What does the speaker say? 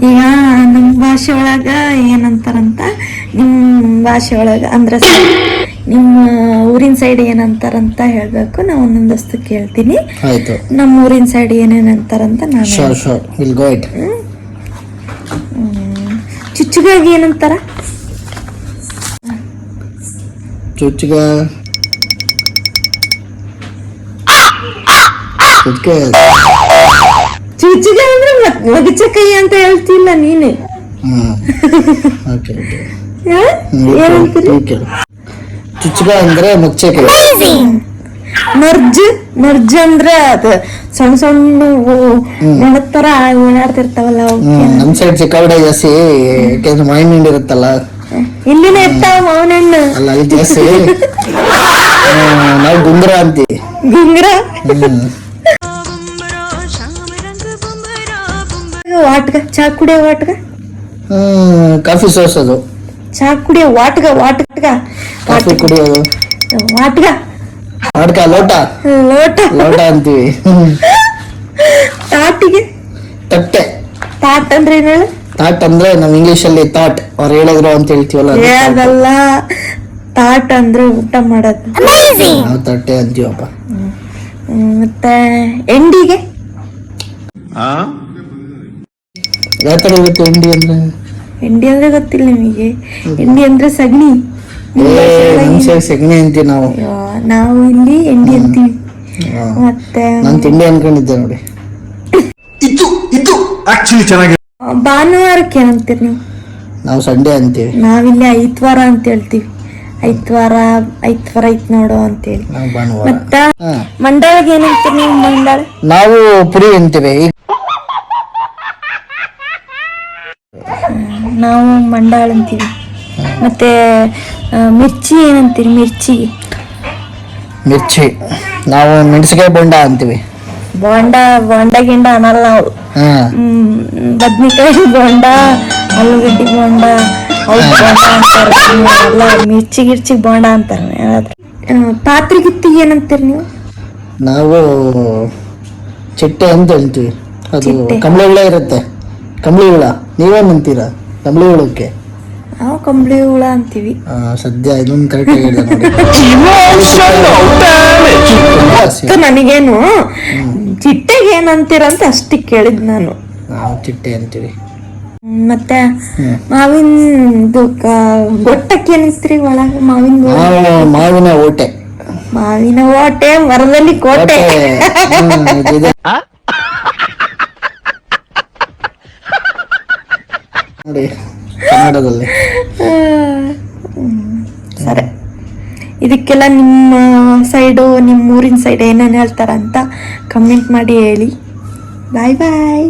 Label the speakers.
Speaker 1: ಈಗ ನಮ್ಮ ಭಾಷೆ ಒಳಗ ಏನಂತಾರಂತ, ನಿಮ್ಮ ಭಾಷೆ ಒಳಗ ಅಂದ್ರೆ ನಿಮ್ಮ ಊರಿನ ಸೈಡ್ ಏನಂತಾರಂತ ಹೇಳ್ಬೇಕು. ನಾ ಒಂದೊಂದಷ್ಟು ಕೇಳ್ತೀನಿ. ನಮ್ಮ ಊರಿನ ಸೈಡ್ ಏನೇನಂತಾರಂತ ನಾನು ಚುಚ್ಚುಗಾಗಿ ಏನಂತಾರ?
Speaker 2: ಚುಚ್ಚುಗ
Speaker 1: ಚುಚ್ಚುಗ ಅಂದ್ರೆ ಮಗಚಕೈ ಅಂತ ಹೇಳ್ತಿಲ್ಲ ನೀನು.
Speaker 2: ಚುಚ್ಚುಗ ಅಂದ್ರೆ ಮಗಚಕೈ.
Speaker 1: ನರ್ಜ್ ಅಂದ್ರೆ ಅದು ಸಣ್ಣ ಸಣ್ಣ ನೆನತರ ಓಡಾಡ್ತಿರ್ತಾವಲ್ಲ.
Speaker 2: ನಮ್ ಸೈಡ್ ಚಿಕ್ಕವಡೆ ಜಾಸ್ತಿ, ಯಾಕೆಂದ್ರೆ ಮಾವಿನ ಹಣ್ಣು ಇರುತ್ತಲ್ಲ.
Speaker 1: ಇಲ್ಲಿನ ಇರ್ತಾವ ಮಾವಿನ ಹಣ್ಣು
Speaker 2: ಅಲ್ಲ, ಅಲ್ಲಿ ಜಾಸ್ತಿ. ನಾವು ಗುಂಗ್ರ ಅಂತೀವಿ.
Speaker 1: ಗುಂಗ್ರ ವಾಟ್ಗ, ಚಾ ಕುಡಿಯೋ ವಾಟ್ಗ,
Speaker 2: ಕಾಫಿ ಸೋಸ್. ಅದು
Speaker 1: ಚಾ ಕುಡಿಯೋ ವಾಟ್ಗ,
Speaker 2: ಕಾಫಿ ಕುಡಿಯೋದು
Speaker 1: ವಾಟ್ಗ,
Speaker 2: ಲೋಟ ಲೋಟ ಅಂತೀವಿ.
Speaker 1: ತಾಟಿಗೆ
Speaker 2: ತಟ್ಟೆ.
Speaker 1: ತಾಟ್ ಅಂದ್ರೆ ಏನ್ ಹೇಳ?
Speaker 2: ತಾಟ್ ಅಂದ್ರೆ ನಾವ್ ಇಂಗ್ಲಿಷ್ ಅಲ್ಲಿ ತಾಟ್ ಅವ್ರು ಹೇಳಿದ್ರು ಅಂತ ಹೇಳ್ತೀವಲ್ಲ,
Speaker 1: ಅದಲ್ಲ. ತಾಟ್ ಅಂದ್ರೆ ಊಟ ಮಾಡೋದು,
Speaker 2: ನಾವು ತಟ್ಟೆ ಅಂತೀವಪ್ಪ.
Speaker 1: ಮತ್ತೆ ಎಂಡಿಗೆ
Speaker 2: ಯಾವ ತರ ಗೊತ್ತು ಎಂಡಿ ಅಂದ್ರೆ?
Speaker 1: ಎಂಡಿ ಅಂದ್ರೆ ಗೊತ್ತಿಲ್ಲ ನಿಮಗೆ? ಎಂಡಿ ಅಂದ್ರೆ ಸಗಣಿ.
Speaker 2: ಸಗಣಿ ಅಂತೀವಿ ನಾವು.
Speaker 1: ನಾವು ಇಲ್ಲಿ ಎಂಡಿ ಅಂತೀವಿ. ಮತ್ತೆ
Speaker 2: ನಾನು ತಿಂಡಿ ಅನ್ಕೊಂಡಿದ್ದೆ ನೋಡಿ.
Speaker 1: ಭಾನುವಾರಕ್ಕೆ ಏನಂತೀರಿ ನೀವು?
Speaker 2: ನಾವು ಸಂಡೇ ಅಂತೀವಿ.
Speaker 1: ನಾವಿಲ್ಲಿ ಐತ್ವಾರ ಅಂತ ಹೇಳ್ತೀವಿ. ಐತ್ವಾರ ಐತ್ ನೋಡು ಅಂತೇಳಿ. ಮತ್ತ ಮಂಡಾಳಿಗೆ ಏನಂತೀರಿ ನೀವು? ಮಂಡಾಳ
Speaker 2: ನಾವು ಪುರಿ ಅಂತೀವಿ.
Speaker 1: ನಾವು ಮಂಡಾಳ ಅಂತೀವಿ. ಮತ್ತೆ ಮಿರ್ಚಿ ಏನಂತೀರಿ? ಮಿರ್ಚಿ
Speaker 2: ನಾವು ಮೆಣಸಿಕಾಯಿ ಬೋಂಡ ಅಂತೀವಿ.
Speaker 1: ಬೋಂಡ ಗಿಂಡ ಅನ್ನಲ್ಲ ನಾವು. ಬದ್ನಿಕಾಯಿ ಬೋಂಡ, ಆಲೂಗಡ್ಡಿ ಬೋಂಡ, ಎಲ್ಲ ಮಿರ್ಚಿ ಬೋಂಡ ಅಂತಾರೆ. ಪಾತ್ರೆಗಿತ್ತಿಗೆ ಏನಂತೀರಿ ನೀವು?
Speaker 2: ನಾವು ಚಿಟ್ಟೆ ಅಂತ ಹೇಳ್ತೀವಿ. ಅದು ಕಂಬಳಿ ಹುಳ ಇರುತ್ತೆ. ಕಂಬಳಿ ಹುಳ ನೀವೇನಂತೀರಾ? ಕಂಬಳಿ ಹುಳಕ್ಕೆ
Speaker 1: ನಾವು ಕಂಬಳಿ ಹುಳ ಅಂತೀವಿ.
Speaker 2: ಸದ್ಯ ಇದೊಂದು ಕರೆಕ್ಟ್ ಹೇಳಿದೆ
Speaker 1: ನನಗೇನು ಚಿಟ್ಟೆಗೆ ಏನಂತೀರಂತ ಅಷ್ಟೇ ಕೇಳಿದ್ ನಾನು.
Speaker 2: ನಾವು ಚಿಟ್ಟೆ ಅಂತೀವಿ.
Speaker 1: ಮತ್ತೆ ಮಾವಿನ ಗೊಟ್ಟಕ್ಕೆ ಏನಂತೀರಿ? ಒಳಗ
Speaker 2: ಮಾವಿನ ಓಟೆ.
Speaker 1: ಮಾವಿನ ಓಟೆ, ಮರದಲ್ಲಿ ಕೋಟೆ.
Speaker 2: ನೋಡಿ ಕನ್ನಡದಲ್ಲಿ.
Speaker 1: ಸರಿ, ಇದಕ್ಕೆಲ್ಲ ನಿಮ್ಮ ಸೈಡು, ನಿಮ್ಮ ಊರಿನ ಸೈಡ್ ಏನೇನು ಹೇಳ್ತಾರಂತ ಕಮೆಂಟ್ ಮಾಡಿ ಹೇಳಿ. ಬಾಯ್ ಬಾಯ್.